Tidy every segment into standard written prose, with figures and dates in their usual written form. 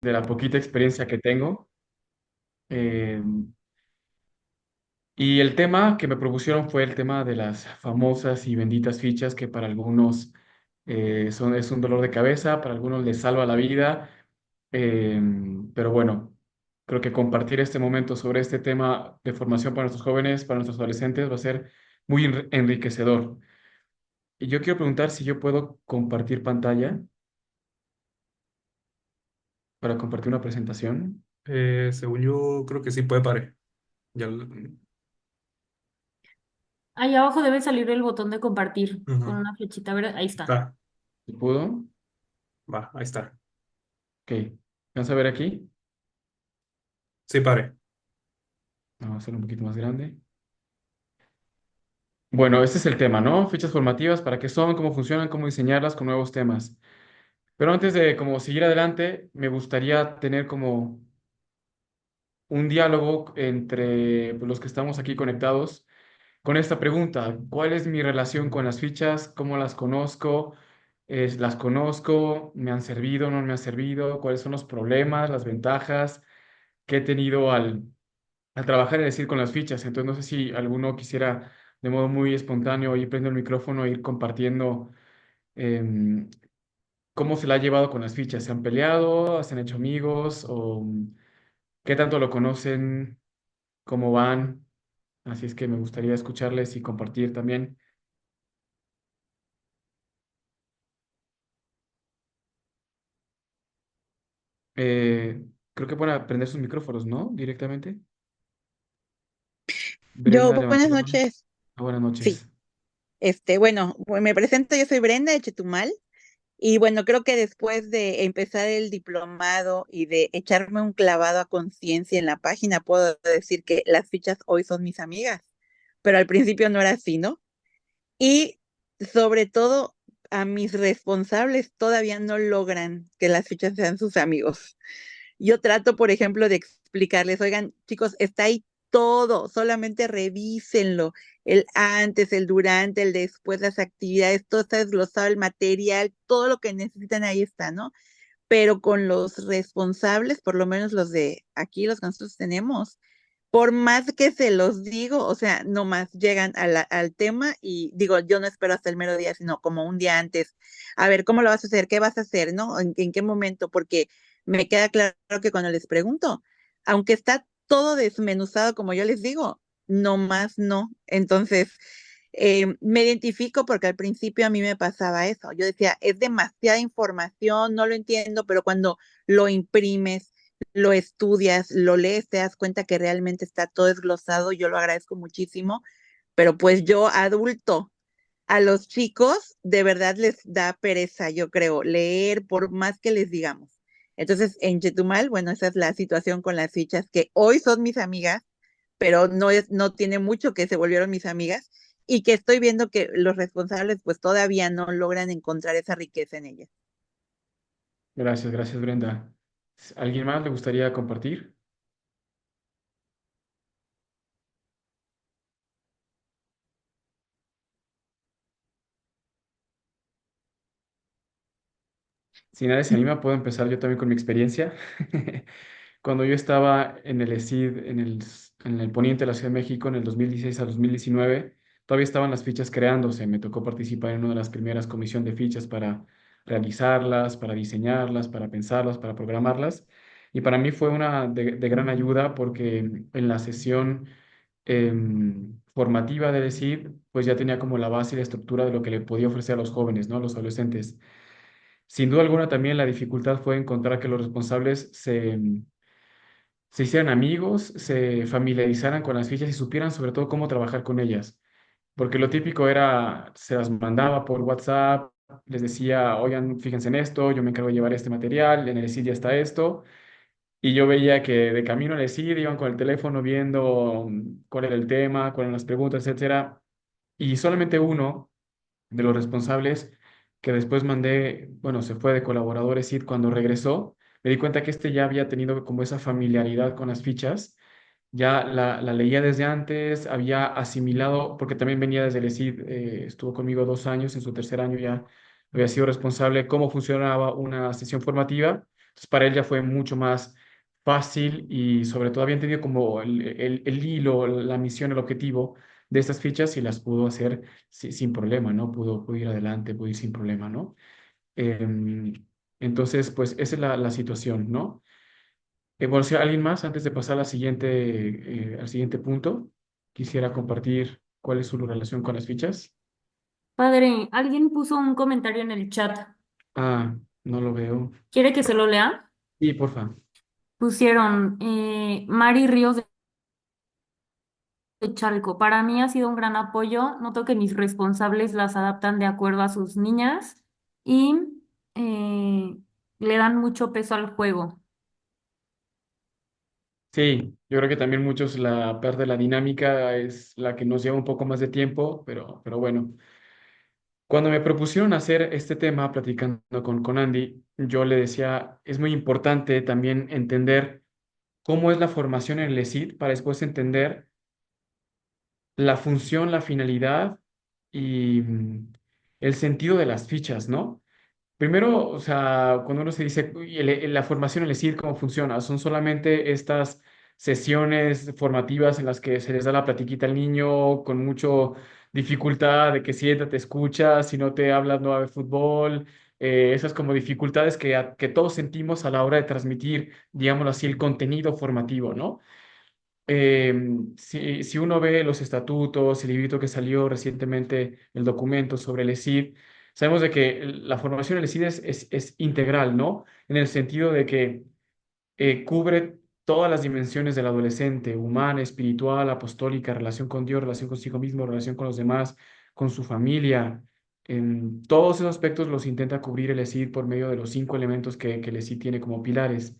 de la poquita experiencia que tengo. Eh, y el tema que me propusieron fue el tema de las famosas y benditas fichas que para algunos es un dolor de cabeza, para algunos les salva la vida. Eh, pero bueno, creo que compartir este momento sobre este tema de formación para nuestros jóvenes, para nuestros adolescentes, va a ser muy enriquecedor. Y yo quiero preguntar si yo puedo compartir pantalla para compartir una presentación. Según yo, creo que sí puede parar. Ya, Ahí abajo debe salir el botón de compartir con ujú. una flechita verde. Ahí está. Está, ¿Se pudo? va, ahí está. Ok. ¿Vamos a ver aquí? Sí, pare. Vamos a hacerlo un poquito más grande. Bueno, este es el tema, ¿no? Fichas formativas, ¿para qué son? ¿Cómo funcionan? ¿Cómo diseñarlas con nuevos temas? Pero antes de como seguir adelante, me gustaría tener como un diálogo entre pues, los que estamos aquí conectados con esta pregunta. ¿Cuál es mi relación con las fichas? ¿Cómo las conozco? ¿Las conozco? ¿Me han servido? ¿No me han servido? ¿Cuáles son los problemas, las ventajas que he tenido al trabajar, es decir, con las fichas? Entonces, no sé si alguno quisiera de modo muy espontáneo ir prendo el micrófono e ir compartiendo em, cómo se la ha llevado con las fichas. ¿Se han peleado? ¿Se han hecho amigos? ¿O qué tanto lo conocen? ¿Cómo van? Así es que me gustaría escucharles y compartir también. Eh, Creo que pueden aprender sus micrófonos, ¿no? Directamente. Yo, Brenda levantó buenas la mano. noches. Buenas Sí, noches. me presento, yo soy Brenda de Chetumal y bueno, creo que después de empezar el diplomado y de echarme un clavado a conciencia en la página, puedo decir que las fichas hoy son mis amigas, pero al principio no era así, ¿no? Y sobre todo a mis responsables todavía no logran que las fichas sean sus amigos. Yo trato, por ejemplo, de explicarles, oigan, chicos, está ahí todo, solamente revísenlo, el antes, el durante, el después, las actividades, todo está desglosado, el material, todo lo que necesitan ahí está, ¿no? Pero con los responsables, por lo menos los de aquí, los que nosotros tenemos, por más que se los digo, o sea, nomás llegan al tema y digo, yo no espero hasta el mero día, sino como un día antes. A ver, ¿cómo lo vas a hacer? ¿Qué vas a hacer? ¿No? ¿En qué momento? Porque me queda claro que cuando les pregunto, aunque está todo desmenuzado, como yo les digo, nomás no. Entonces, me identifico porque al principio a mí me pasaba eso. Yo decía, es demasiada información, no lo entiendo, pero cuando lo imprimes, lo estudias, lo lees, te das cuenta que realmente está todo desglosado, yo lo agradezco muchísimo, pero pues yo adulto, a los chicos de verdad les da pereza, yo creo, leer por más que les digamos. Entonces, en Chetumal, bueno, esa es la situación con las fichas que hoy son mis amigas, pero no tiene mucho que se volvieron mis amigas y que estoy viendo que los responsables pues todavía no logran encontrar esa riqueza en ellas. Gracias, gracias, Brenda. ¿Alguien más le gustaría compartir? Si nadie se anima, puedo empezar yo también con mi experiencia. Cuando yo estaba en el ESID, en el poniente de la Ciudad de México, en el 2016 a 2019, todavía estaban las fichas creándose. Me tocó participar en una de las primeras comisiones de fichas para realizarlas, para diseñarlas, para pensarlas, para programarlas. Y para mí fue una de gran ayuda porque en la sesión formativa de ESID, pues ya tenía como la base y la estructura de lo que le podía ofrecer a los jóvenes, ¿no? A los adolescentes. Sin duda alguna también la dificultad fue encontrar que los responsables se hicieran amigos, se familiarizaran con las fichas y supieran sobre todo cómo trabajar con ellas. Porque lo típico era, se las mandaba por WhatsApp, les decía, oigan, fíjense en esto, yo me encargo de llevar este material, en el SID ya está esto. Y yo veía que de camino al SID iban con el teléfono viendo cuál era el tema, cuáles eran las preguntas, etcétera. Y solamente uno de los responsables que después mandé, bueno, se fue de colaboradores y cuando regresó, me di cuenta que este ya había tenido como esa familiaridad con las fichas, ya la leía desde antes, había asimilado, porque también venía desde el ESID, estuvo conmigo 2 años, en su tercer año ya había sido responsable cómo funcionaba una sesión formativa, Entonces, para él ya fue mucho más fácil y sobre todo había entendido como el hilo, la misión, el objetivo de estas fichas y las pudo hacer sin problema, ¿no? Pudo ir adelante, pudo ir sin problema, ¿no? Em, entonces, pues esa es la situación, ¿no? Bueno, si alguien más, antes de pasar al siguiente punto, quisiera compartir cuál es su relación con las fichas. Padre, alguien puso un comentario en el chat. Ah, no lo veo. ¿Quiere que se lo lea? Sí, porfa. Pusieron Mari Ríos de Chalco. Para mí ha sido un gran apoyo. Noto que mis responsables las adaptan de acuerdo a sus niñas y eh, le dan mucho peso al juego. Sí, yo creo que también muchos la parte de la dinámica es la que nos lleva un poco más de tiempo, pero bueno. Cuando me propusieron hacer este tema, platicando con Andy, yo le decía, es muy importante también entender cómo es la formación en el ESID para después entender la función, la finalidad y el sentido de las fichas, ¿no? Primero, o sea, cuando uno se dice, "Uy, la formación en el ESID, ¿cómo funciona? Son solamente estas sesiones formativas en las que se les da la platiquita al niño con mucho dificultad de que siéntate, escucha, si no te hablas no va a haber fútbol, esas como dificultades que todos sentimos a la hora de transmitir, digámoslo así, el contenido formativo, ¿no? Si uno ve los estatutos, el librito que salió recientemente, el documento sobre el ESID, sabemos de que la formación del ESID es integral, ¿no? En el sentido de que cubre todas las dimensiones del adolescente, humana, espiritual, apostólica, relación con Dios, relación consigo mismo, relación con los demás, con su familia. En todos esos aspectos los intenta cubrir el ESID por medio de los 5 elementos que el ESID tiene como pilares.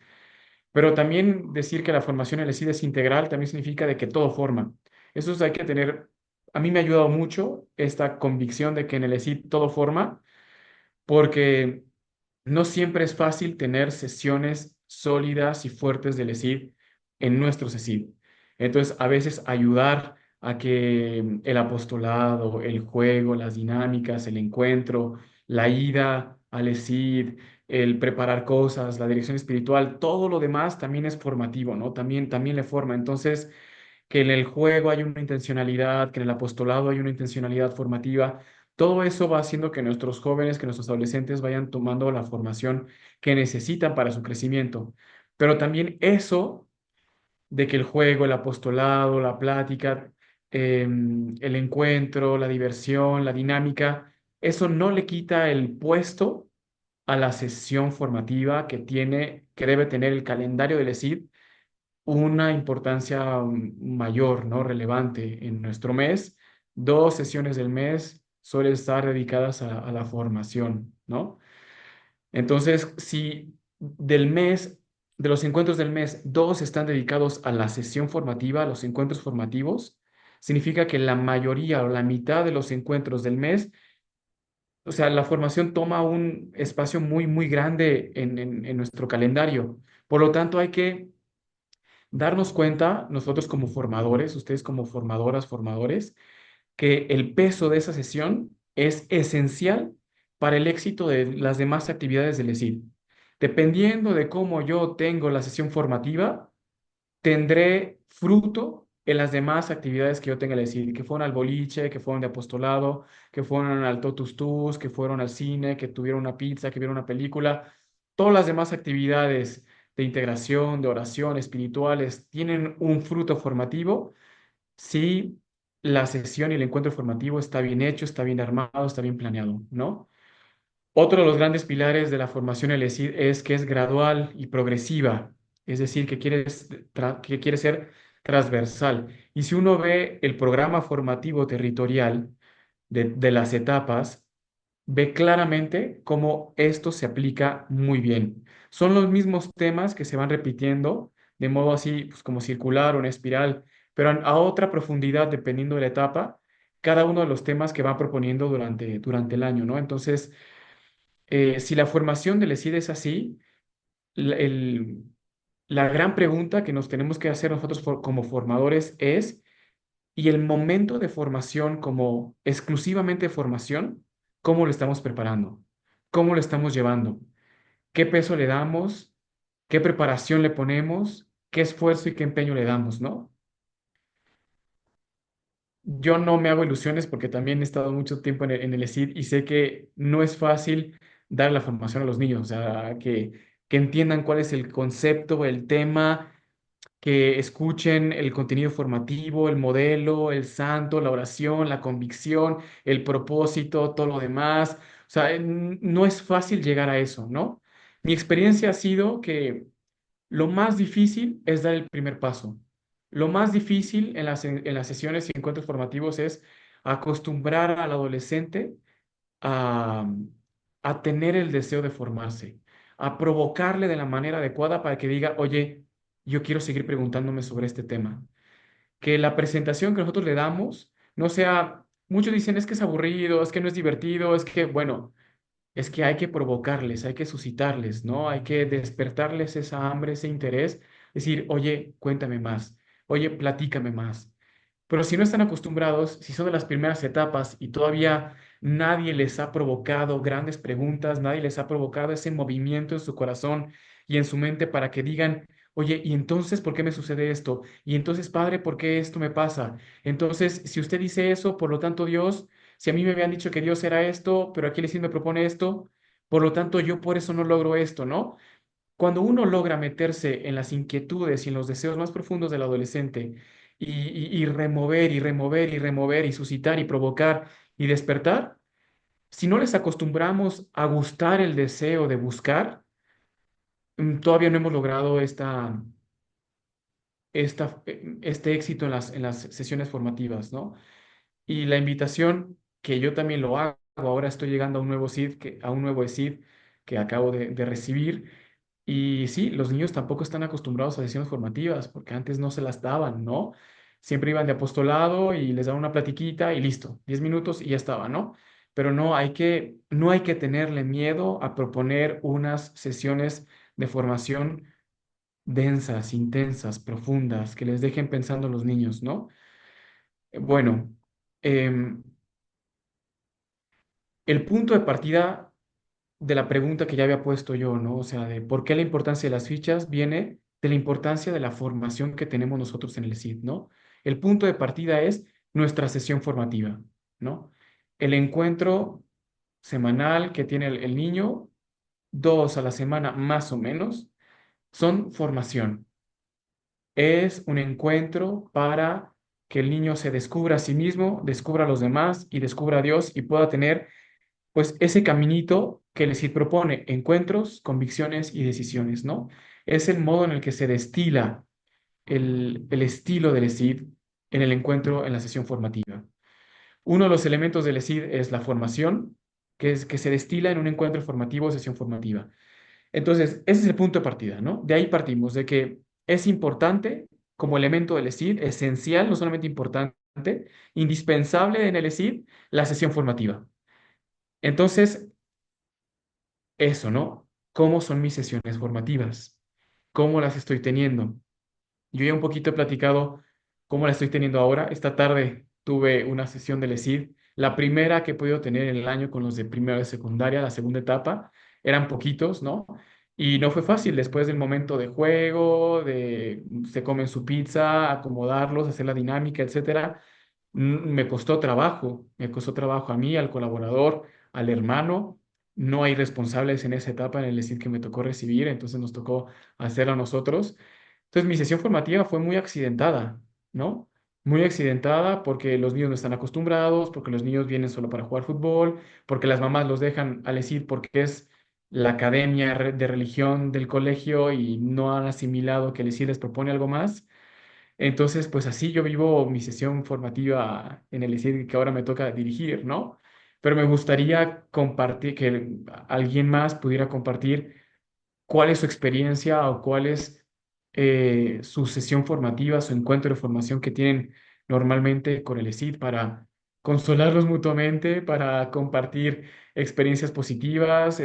Pero también decir que la formación en el SID es integral también significa de que todo forma. Eso hay que tener, a mí me ha ayudado mucho esta convicción de que en el SID todo forma, porque no siempre es fácil tener sesiones sólidas y fuertes del ESID en nuestro CECID. Entonces, a veces ayudar a que el apostolado, el juego, las dinámicas, el encuentro, la ida al ESID, el preparar cosas, la dirección espiritual, todo lo demás también es formativo, ¿no? También le forma. Entonces, que en el juego hay una intencionalidad, que en el apostolado hay una intencionalidad formativa. Todo eso va haciendo que nuestros jóvenes, que nuestros adolescentes vayan tomando la formación que necesitan para su crecimiento. Pero también eso de que el juego, el apostolado, la plática, el encuentro, la diversión, la dinámica, eso no le quita el puesto a la sesión formativa que debe tener el calendario del ESID una importancia mayor, ¿no? Relevante en nuestro mes. 2 sesiones del mes suelen estar dedicadas a la formación, ¿no? Entonces, si de los encuentros del mes, 2 están dedicados a la sesión formativa, a los encuentros formativos, significa que la mayoría o la mitad de los encuentros del mes, o sea, la formación toma un espacio muy, muy grande en nuestro calendario. Por lo tanto, hay que darnos cuenta, nosotros como formadores, ustedes como formadoras, formadores, que el peso de esa sesión es esencial para el éxito de las demás actividades del ESID. Dependiendo de cómo yo tengo la sesión formativa, tendré fruto en las demás actividades que yo tenga que decir, que fueron al boliche, que fueron de apostolado, que fueron al Totus Tus, que fueron al cine, que tuvieron una pizza, que vieron una película. Todas las demás actividades de integración, de oración, espirituales, tienen un fruto formativo si la sesión y el encuentro formativo está bien hecho, está bien armado, está bien planeado, ¿no? Otro de los grandes pilares de la formación LSI es que es gradual y progresiva, es decir, que quiere ser transversal. Y si uno ve el programa formativo territorial de las etapas, ve claramente cómo esto se aplica muy bien. Son los mismos temas que se van repitiendo de modo así, pues, como circular o en espiral, pero a otra profundidad dependiendo de la etapa, cada uno de los temas que van proponiendo durante el año, ¿no? Entonces, si la formación del ESID es así, la, el- la gran pregunta que nos tenemos que hacer nosotros como formadores es, ¿y el momento de formación como exclusivamente formación, cómo lo estamos preparando? ¿Cómo lo estamos llevando? ¿Qué peso le damos? qué preparación le ponemos, qué esfuerzo y qué empeño le damos, ¿no? Yo no me hago ilusiones porque también he estado mucho tiempo en el ESID y sé que no es fácil dar la formación a los niños, o sea, que entiendan cuál es el concepto, el tema, que escuchen el contenido formativo, el modelo, el santo, la oración, la convicción, el propósito, todo lo demás. O sea, no es fácil llegar a eso, ¿no? Mi experiencia ha sido que lo más difícil es dar el primer paso. Lo más difícil en las sesiones y encuentros formativos es acostumbrar al adolescente a, a tener el deseo de formarse, a provocarle de la manera adecuada para que diga, oye, yo quiero seguir preguntándome sobre este tema. Que la presentación que nosotros le damos no sea, muchos dicen es que es aburrido, es que no es divertido, es que, bueno, es que hay que provocarles, hay que suscitarles, ¿no? Hay que despertarles esa hambre, ese interés, decir, oye, cuéntame más, oye, platícame más. Pero si no están acostumbrados, si son de las primeras etapas y todavía nadie les ha provocado grandes preguntas, nadie les ha provocado ese movimiento en su corazón y en su mente para que digan, oye, ¿y entonces por qué me sucede esto? Y entonces, Padre, ¿por qué esto me pasa? Entonces, si usted dice eso, por lo tanto, Dios, si a mí me habían dicho que Dios era esto, pero aquí el Señor me propone esto, por lo tanto, yo por eso no logro esto, ¿no? Cuando uno logra meterse en las inquietudes y en los deseos más profundos del adolescente y remover y remover y remover y suscitar y provocar y despertar, si no les acostumbramos a gustar el deseo de buscar, todavía no hemos logrado este éxito en las sesiones formativas, ¿no? Y la invitación que yo también lo hago, ahora estoy llegando a un nuevo SID, a un nuevo ESID que acabo de recibir. Y sí, los niños tampoco están acostumbrados a sesiones formativas, porque antes no se las daban, ¿no? Siempre iban de apostolado y les daban una platiquita y listo, 10 minutos y ya estaba, ¿no? Pero no hay que tenerle miedo a proponer unas sesiones de formación densas, intensas, profundas, que les dejen pensando a los niños, ¿no? Bueno, em, el punto de partida de la pregunta que ya había puesto yo, ¿no? O sea, de por qué la importancia de las fichas viene de la importancia de la formación que tenemos nosotros en el CID, ¿no? El punto de partida es nuestra sesión formativa, ¿no? El encuentro semanal que tiene el niño, 2 a la semana más o menos, son formación. Es un encuentro para que el niño se descubra a sí mismo, descubra a los demás y descubra a Dios y pueda tener pues ese caminito que el CID propone, encuentros, convicciones y decisiones, ¿no? Es el modo en el que se destila el estilo del ESID en el encuentro, en la sesión formativa. Uno de los elementos del ESID es la formación, que se destila en un encuentro formativo o sesión formativa. Entonces, ese es el punto de partida, ¿no? De ahí partimos, de que es importante como elemento del ESID, esencial, no solamente importante, indispensable en el ESID, la sesión formativa. Entonces, eso, ¿no? ¿Cómo son mis sesiones formativas? ¿Cómo las estoy teniendo? Yo ya un poquito he platicado cómo la estoy teniendo ahora. Esta tarde tuve una sesión del ESID, la primera que he podido tener en el año con los de primero de secundaria, la segunda etapa. Eran poquitos, ¿no? Y no fue fácil después del momento de juego, de se comen su pizza, acomodarlos, hacer la dinámica, etcétera. Me costó trabajo a mí, al colaborador, al hermano. No hay responsables en esa etapa en el ESID que me tocó recibir, entonces nos tocó hacerlo a nosotros. Entonces mi sesión formativa fue muy accidentada, ¿no? Muy accidentada porque los niños no están acostumbrados, porque los niños vienen solo para jugar fútbol, porque las mamás los dejan al ESID porque es la academia de religión del colegio y no han asimilado que el ESID les propone algo más. Entonces, pues así yo vivo mi sesión formativa en el ESID que ahora me toca dirigir, ¿no? Pero me gustaría compartir, que alguien más pudiera compartir cuál es su experiencia o cuál es su sesión formativa, su encuentro de formación que tienen normalmente con el ESID para consolarlos mutuamente, para compartir experiencias positivas,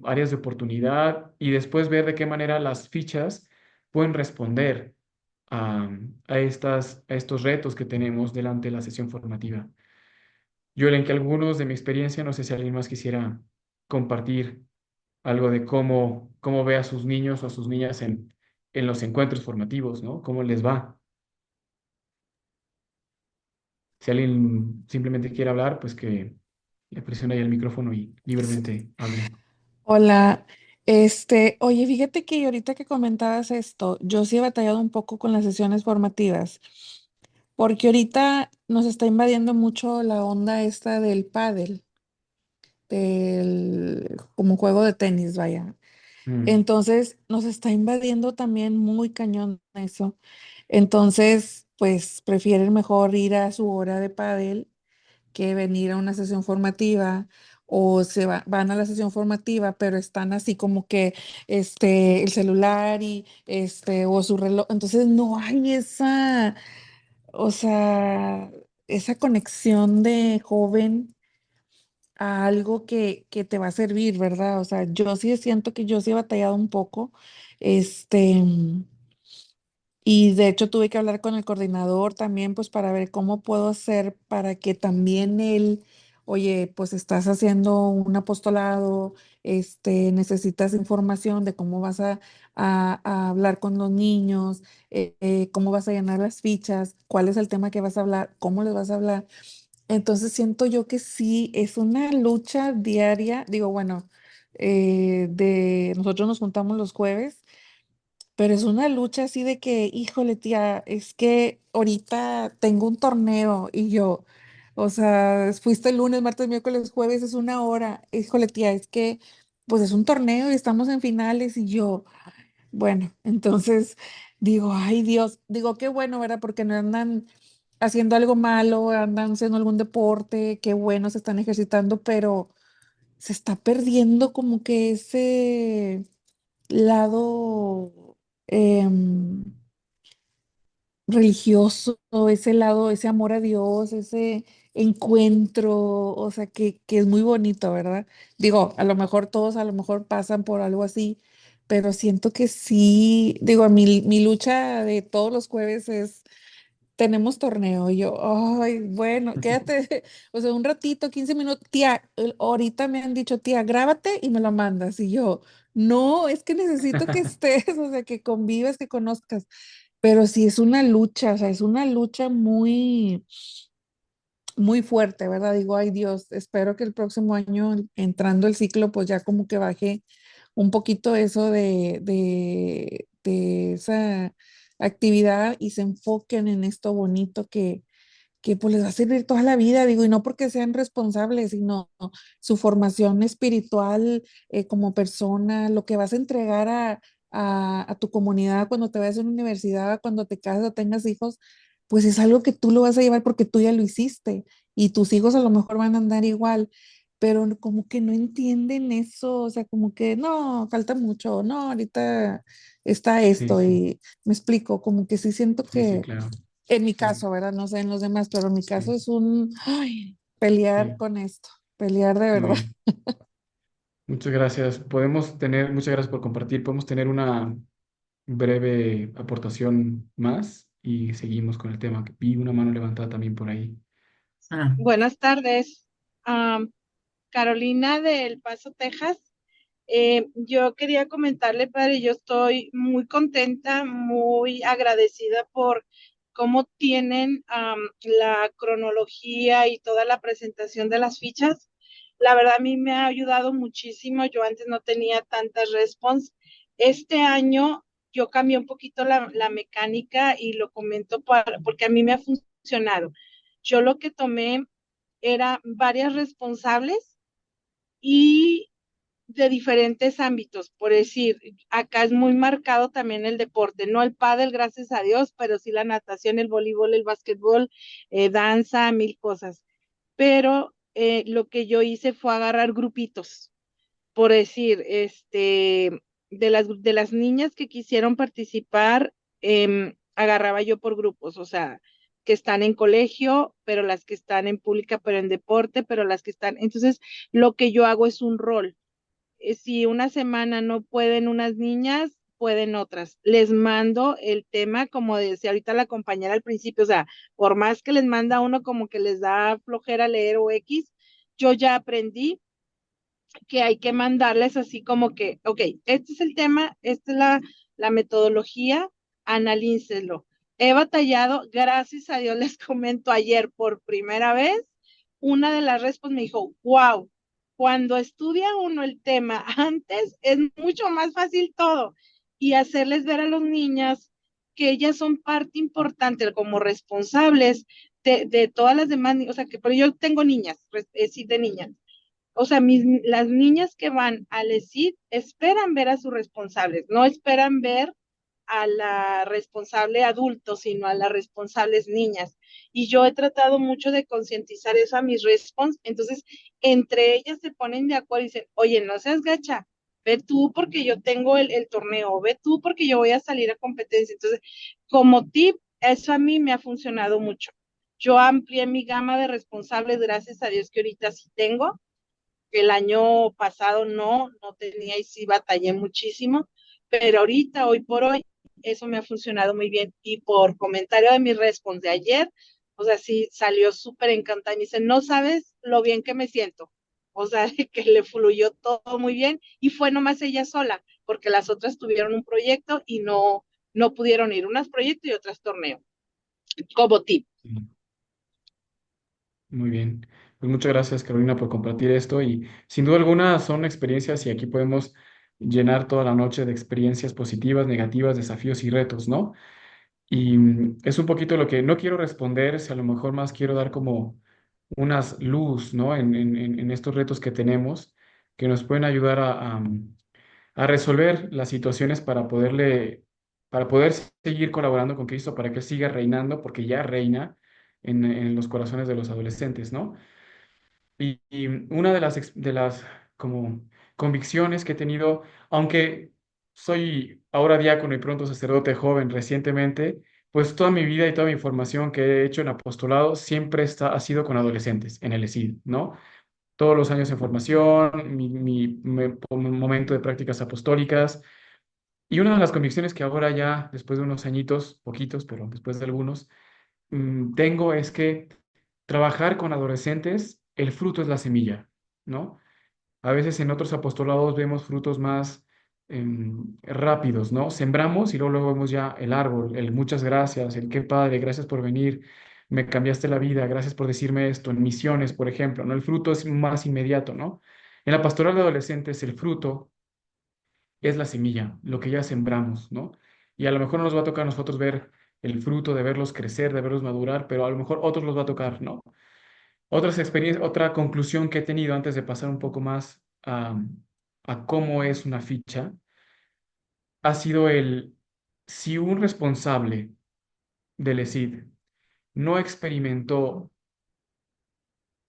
áreas de oportunidad y después ver de qué manera las fichas pueden responder a, a estos retos que tenemos delante de la sesión formativa. Yo en que algunos de mi experiencia, no sé si alguien más quisiera compartir algo de cómo ve a sus niños o a sus niñas en los encuentros formativos, ¿no? ¿Cómo les va? Si alguien simplemente quiere hablar, pues que le presione ahí el micrófono y libremente hable. Hola, oye, fíjate que ahorita que comentabas esto, yo sí he batallado un poco con las sesiones formativas, porque ahorita nos está invadiendo mucho la onda esta del pádel, del como juego de tenis, vaya. Mm, Entonces, nos está invadiendo también muy cañón eso. Entonces, pues prefieren mejor ir a su hora de pádel que venir a una sesión formativa o van a la sesión formativa, pero están así como que el celular y o su reloj. Entonces no hay esa, o sea, esa conexión de joven a algo que te va a servir, ¿verdad? O sea, yo sí siento que yo sí he batallado un poco. Este. Y de hecho tuve que hablar con el coordinador también, pues para ver cómo puedo hacer para que también él, oye, pues estás haciendo un apostolado, necesitas información de cómo vas a hablar con los niños, cómo vas a llenar las fichas, cuál es el tema que vas a hablar, cómo les vas a hablar. Entonces siento yo que sí, es una lucha diaria, digo, bueno, nosotros nos juntamos los jueves. Pero es una lucha así de que, híjole, tía, es que ahorita tengo un torneo y yo, o sea, fuiste el lunes, martes, miércoles, jueves, es una hora. Híjole, tía, es que, pues es un torneo y estamos en finales y yo, bueno, entonces digo, ay Dios, digo, qué bueno, ¿verdad? Porque no andan haciendo algo malo, andan haciendo algún deporte, qué bueno, se están ejercitando, pero se está perdiendo como que ese lado religioso, ese lado, ese amor a Dios, ese encuentro, o sea, que es muy bonito, ¿verdad? Digo, a lo mejor todos a lo mejor pasan por algo así, pero siento que sí, digo, mi lucha de todos los jueves es tenemos torneo. Y yo, ay, bueno, quédate, o sea, un ratito, 15 minutos. Tía, ahorita me han dicho, tía, grábate y me lo mandas. Y yo, no, es que necesito que estés, o sea, que convives, que conozcas. Pero sí es una lucha, o sea, es una lucha muy, muy fuerte, ¿verdad? Digo, ay Dios, espero que el próximo año, entrando el ciclo, pues ya como que baje un poquito eso de esa actividad y se enfoquen en esto bonito que pues les va a servir toda la vida, digo, y no porque sean responsables, sino su formación espiritual como persona, lo que vas a entregar a tu comunidad cuando te vayas a una universidad, cuando te cases o tengas hijos, pues es algo que tú lo vas a llevar porque tú ya lo hiciste y tus hijos a lo mejor van a andar igual. Pero como que no entienden eso, o sea, como que no, falta mucho, no, ahorita está sí, esto sí, y me explico, como que sí siento sí, sí, que claro. en mi Sí, caso, ¿verdad? No sé en los demás, pero en mi caso sí, es un ay, pelear sí. con esto, pelear de Muy verdad. bien. Muchas gracias. Muchas gracias por compartir. Podemos tener una breve aportación más y seguimos con el tema. Vi una mano levantada también por ahí. Ah, Buenas tardes. Carolina del Paso, Texas. Yo quería comentarle, padre, yo estoy muy contenta, muy agradecida por cómo tienen la cronología y toda la presentación de las fichas. La verdad, a mí me ha ayudado muchísimo. Yo antes no tenía tantas respons. Este año yo cambié un poquito la mecánica y lo comento porque a mí me ha funcionado. Yo lo que tomé era varias responsables y de diferentes ámbitos. Por decir, acá es muy marcado también el deporte, no el pádel, gracias a Dios, pero sí la natación, el voleibol, el básquetbol, danza, mil cosas. Pero lo que yo hice fue agarrar grupitos, por decir, de las niñas que quisieron participar, agarraba yo por grupos, o sea, que están en colegio, pero las que están en pública, pero en deporte, pero las que están, entonces, lo que yo hago es un rol. Si una semana no pueden unas niñas, pueden otras. Les mando el tema, como decía ahorita la compañera al principio, o sea, por más que les manda uno como que les da flojera leer o X, yo ya aprendí que hay que mandarles así como que, ok, este es el tema, esta es la metodología, analícenlo. He batallado, gracias a Dios les comento ayer por primera vez, una de las respuestas me dijo, wow, cuando estudia uno el tema antes es mucho más fácil todo y hacerles ver a los niños que ellas son parte importante como responsables de todas las demás, o sea, que pero yo tengo niñas, sí, de niñas, o sea, las niñas que van al ESID esperan ver a sus responsables, no esperan ver a la responsable adulto, sino a las responsables niñas. Y yo he tratado mucho de concientizar eso a mis respons, entonces entre ellas se ponen de acuerdo y dicen, oye, no seas gacha, ve tú porque yo tengo el torneo, ve tú porque yo voy a salir a competencia. Entonces, como tip, eso a mí me ha funcionado mucho. Yo amplié mi gama de responsables, gracias a Dios que ahorita sí tengo, el año pasado no tenía y sí batallé muchísimo, pero ahorita, hoy por hoy, eso me ha funcionado muy bien. Y por comentario de mi response de ayer, o sea, sí salió súper encantada y me dice, no sabes lo bien que me siento. O sea, que le fluyó todo muy bien y fue nomás ella sola, porque las otras tuvieron un proyecto y no pudieron ir, unas proyectos y otras torneo, como tip. Sí. Muy bien. Pues muchas gracias, Carolina, por compartir esto. Y sin duda alguna son experiencias y aquí podemos llenar toda la noche de experiencias positivas, negativas, desafíos y retos, ¿no? Y es un poquito lo que no quiero responder, si a lo mejor más quiero dar como unas luz, ¿no? En estos retos que tenemos, que nos pueden ayudar a resolver las situaciones para poder seguir colaborando con Cristo, para que Él siga reinando, porque ya reina en los corazones de los adolescentes, ¿no? Y una de las como convicciones que he tenido, aunque soy ahora diácono y pronto sacerdote joven recientemente, pues toda mi vida y toda mi formación que he hecho en apostolado siempre ha sido con adolescentes en el ESID, ¿no? Todos los años en formación, momento de prácticas apostólicas. Y una de las convicciones que ahora ya, después de unos añitos, poquitos, pero después de algunos, tengo es que trabajar con adolescentes, el fruto es la semilla, ¿no? A veces en otros apostolados vemos frutos más rápidos, ¿no? Sembramos y luego vemos ya el árbol, el muchas gracias, el qué padre, gracias por venir, me cambiaste la vida, gracias por decirme esto, en misiones, por ejemplo, ¿no? El fruto es más inmediato, ¿no? En la pastoral de adolescentes, el fruto es la semilla, lo que ya sembramos, ¿no? Y a lo mejor no nos va a tocar a nosotros ver el fruto, de verlos crecer, de verlos madurar, pero a lo mejor otros los va a tocar, ¿no? Otras experiencias, otra conclusión que he tenido antes de pasar un poco más a cómo es una ficha, ha sido si un responsable del ESID no experimentó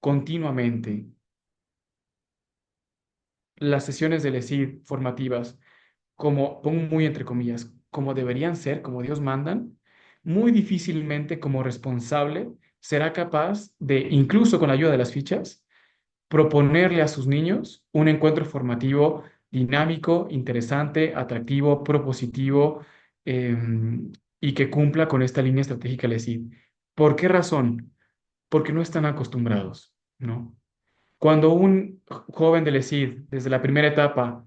continuamente las sesiones del ESID formativas como, pongo muy entre comillas, como deberían ser, como Dios mandan, muy difícilmente como responsable será capaz de, incluso con la ayuda de las fichas, proponerle a sus niños un encuentro formativo dinámico, interesante, atractivo, propositivo, y que cumpla con esta línea estratégica del ESID. ¿Por qué razón? Porque no están acostumbrados, ¿no? Cuando un joven del ESID, desde la primera etapa,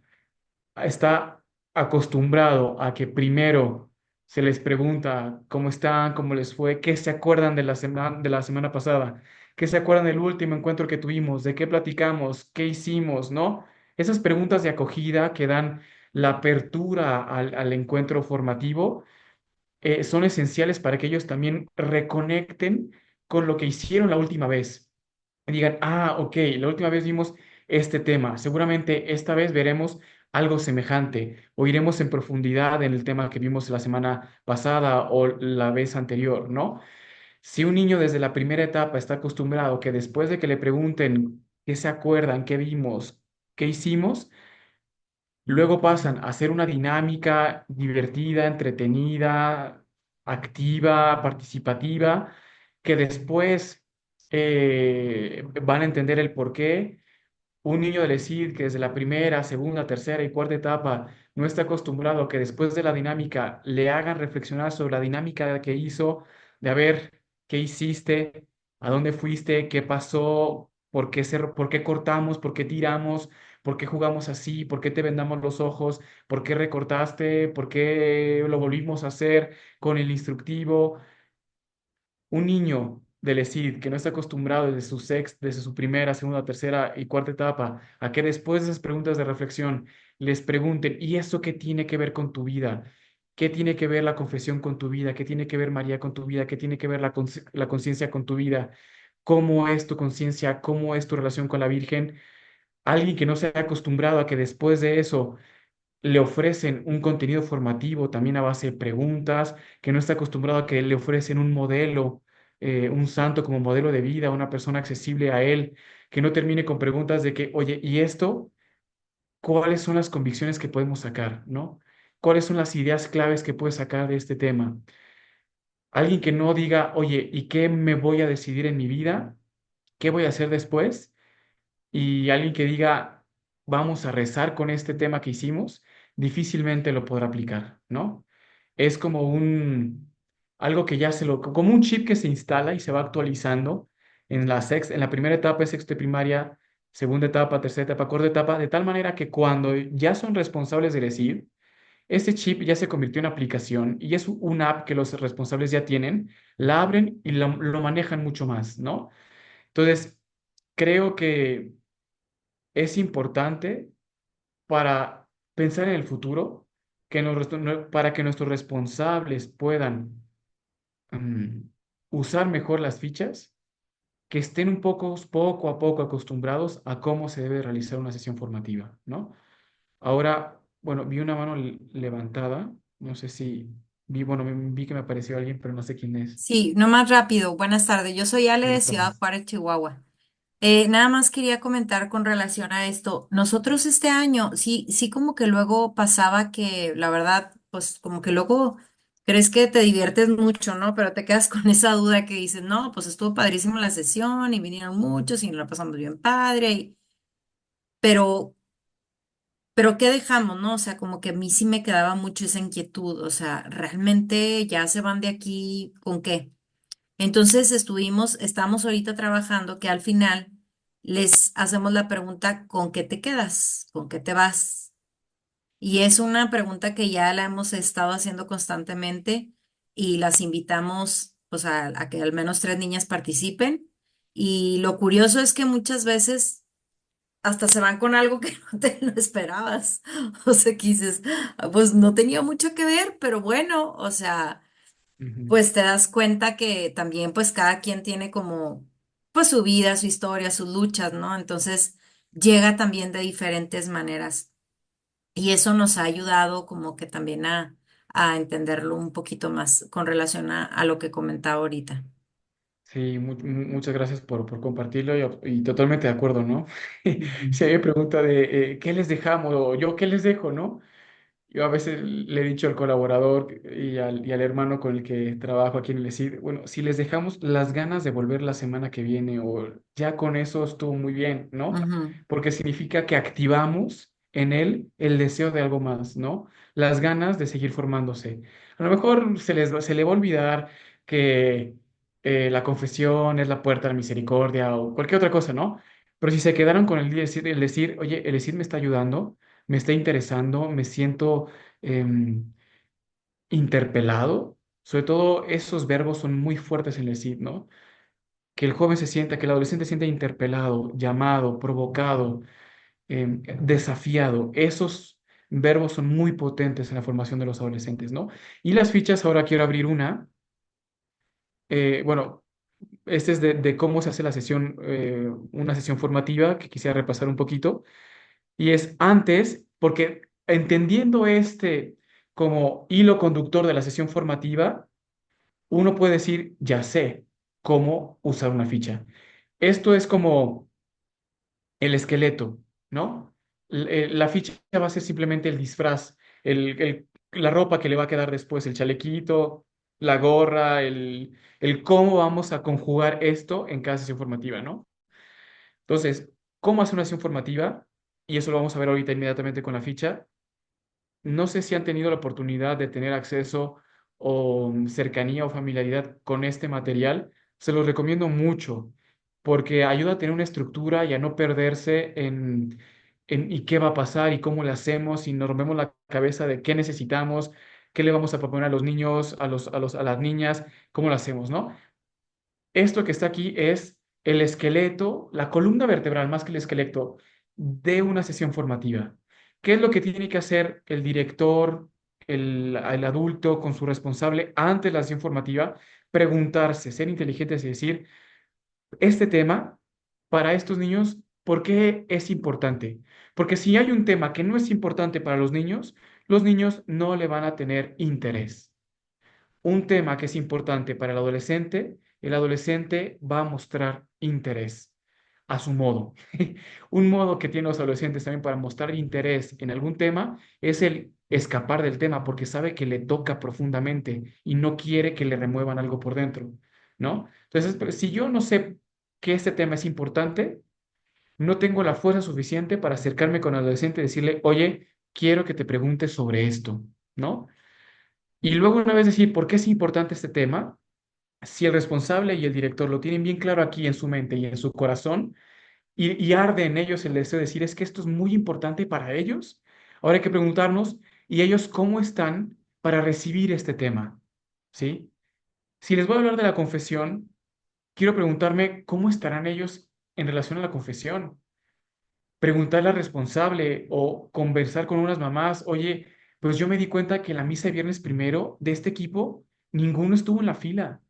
está acostumbrado a que primero se les pregunta cómo están, cómo les fue, qué se acuerdan de la semana pasada, qué se acuerdan del último encuentro que tuvimos, de qué platicamos, qué hicimos, ¿no? Esas preguntas de acogida que dan la apertura al encuentro formativo son esenciales para que ellos también reconecten con lo que hicieron la última vez y digan, ah, ok, la última vez vimos este tema, seguramente esta vez veremos algo semejante o iremos en profundidad en el tema que vimos la semana pasada o la vez anterior, ¿no? Si un niño desde la primera etapa está acostumbrado que después de que le pregunten qué se acuerdan, qué vimos, qué hicimos, luego pasan a ser una dinámica divertida, entretenida, activa, participativa, que después van a entender el por qué. Un niño del ESID que desde la primera, segunda, tercera y cuarta etapa no está acostumbrado a que después de la dinámica le hagan reflexionar sobre la dinámica que hizo, de a ver qué hiciste, a dónde fuiste, qué pasó, por qué cortamos, por qué tiramos, ¿Por qué jugamos así? ¿Por qué te vendamos los ojos? ¿Por qué recortaste? ¿Por qué lo volvimos a hacer con el instructivo? Un niño del ESID que no está acostumbrado desde su primera, segunda, tercera y cuarta etapa a que después de esas preguntas de reflexión les pregunten, ¿y eso qué tiene que ver con tu vida? ¿Qué tiene que ver la confesión con tu vida? ¿Qué tiene que ver María con tu vida? ¿Qué tiene que ver la conciencia con tu vida? ¿Cómo es tu conciencia? ¿Cómo es tu relación con la Virgen? Alguien que no se ha acostumbrado a que después de eso le ofrecen un contenido formativo también a base de preguntas, que no está acostumbrado a que le ofrecen un modelo, un santo como modelo de vida, una persona accesible a él, que no termine con preguntas de que, oye, ¿y esto? ¿Cuáles son las convicciones que podemos sacar, ¿no? ¿Cuáles son las ideas claves que puedes sacar de este tema? Alguien que no diga, oye, ¿y qué me voy a decidir en mi vida? ¿Qué voy a hacer después? Y alguien que diga, vamos a rezar con este tema que hicimos, difícilmente lo podrá aplicar, ¿no? Es como algo que ya como un chip que se instala y se va actualizando en la primera etapa de sexto de primaria, segunda etapa, tercera etapa, cuarta etapa, de tal manera que cuando ya son responsables de decir, este chip ya se convirtió en aplicación y es una app que los responsables ya tienen, la abren y lo manejan mucho más, ¿no? Entonces, creo que es importante para pensar en el futuro, para que nuestros responsables puedan mm, usar mejor las fichas, que estén poco a poco acostumbrados a cómo se debe realizar una sesión formativa, ¿no? Ahora, bueno, vi una mano levantada, no sé si bueno, vi que me apareció alguien, pero no sé quién es. Sí, no más rápido. Buenas tardes. Yo soy Ale de Buenas Ciudad tardes. Juárez, Chihuahua. Nada más quería comentar con relación a esto. Nosotros este año, sí, sí como que luego pasaba que, la verdad, pues como que luego crees que te diviertes mucho, ¿no? Pero te quedas con esa duda que dices, no, pues estuvo padrísima la sesión y vinieron muchos y nos la pasamos bien padre, pero, pero ¿qué dejamos, no? O sea, como que a mí sí me quedaba mucho esa inquietud, o sea, ¿realmente ya se van de aquí con qué? Entonces estamos ahorita trabajando que al final les hacemos la pregunta, ¿con qué te quedas? ¿Con qué te vas? Y es una pregunta que ya la hemos estado haciendo constantemente y las invitamos pues a que al menos 3 niñas participen. Y lo curioso es que muchas veces hasta se van con algo que no te lo esperabas. O sea, que dices, "Ah, pues no tenía mucho que ver, pero bueno, o sea, Ujú. pues te das cuenta que también pues cada quien tiene como pues su vida, su historia, sus luchas, ¿no? Entonces llega también de diferentes maneras y eso nos ha ayudado como que también a entenderlo un poquito más con relación a lo que comentaba ahorita. Sí, muchas gracias por compartirlo y totalmente de acuerdo, ¿no? Ujú. Si alguien pregunta de ¿qué les dejamos? O yo, ¿qué les dejo? ¿No? Yo a veces le he dicho al colaborador y al hermano con el que trabajo aquí en el ESID, bueno, si les dejamos las ganas de volver la semana que viene o ya con eso estuvo muy bien, ¿no? Ujú, Porque significa que activamos en él el deseo de algo más, ¿no? Las ganas de seguir formándose. A lo mejor se le va a olvidar que la confesión es la puerta a la misericordia o cualquier otra cosa, ¿no? Pero si se quedaron con el decir, oye, el ESID me está ayudando, me está interesando, me siento em, interpelado. Sobre todo esos verbos son muy fuertes en el CID, ¿no? Que el joven se sienta, que el adolescente se sienta interpelado, llamado, provocado, desafiado. Esos verbos son muy potentes en la formación de los adolescentes, ¿no? Y las fichas, ahora quiero abrir una. Bueno, este es de cómo se hace la sesión, una sesión formativa que quisiera repasar un poquito. Y es antes, porque entendiendo este como hilo conductor de la sesión formativa, uno puede decir, ya sé cómo usar una ficha. Esto es como el esqueleto, ¿no? La ficha va a ser simplemente el disfraz, la ropa que le va a quedar después, el chalequito, la gorra, el cómo vamos a conjugar esto en cada sesión formativa, ¿no? Entonces, ¿cómo hacer una sesión formativa? Y eso lo vamos a ver ahorita inmediatamente con la ficha. No sé si han tenido la oportunidad de tener acceso o cercanía o familiaridad con este material. Se los recomiendo mucho porque ayuda a tener una estructura y a no perderse y qué va a pasar y cómo le hacemos y nos rompemos la cabeza de qué necesitamos, qué le vamos a proponer a los niños, a las niñas, cómo lo hacemos, ¿no? Esto que está aquí es el esqueleto, la columna vertebral más que el esqueleto de una sesión formativa. ¿Qué es lo que tiene que hacer el director, el adulto con su responsable antes de la sesión formativa? Preguntarse, ser inteligentes y decir, este tema para estos niños, ¿por qué es importante? Porque si hay un tema que no es importante para los niños no le van a tener interés. Un tema que es importante para el adolescente va a mostrar interés a su modo. Un modo que tienen los adolescentes también para mostrar interés en algún tema es el escapar del tema porque sabe que le toca profundamente y no quiere que le remuevan algo por dentro, ¿no? Entonces, pues, si yo no sé que este tema es importante, no tengo la fuerza suficiente para acercarme con el adolescente y decirle, oye, quiero que te preguntes sobre esto, ¿no? Y luego una vez decir, ¿por qué es importante este tema? Si el responsable y el director lo tienen bien claro aquí en su mente y en su corazón, y arde en ellos el deseo de decir, es que esto es muy importante para ellos, ahora hay que preguntarnos, ¿y ellos cómo están para recibir este tema? ¿Sí? Si les voy a hablar de la confesión, quiero preguntarme, ¿cómo estarán ellos en relación a la confesión? Preguntarle al responsable o conversar con unas mamás, oye, pues yo me di cuenta que en la misa de viernes primero de este equipo, ninguno estuvo en la fila.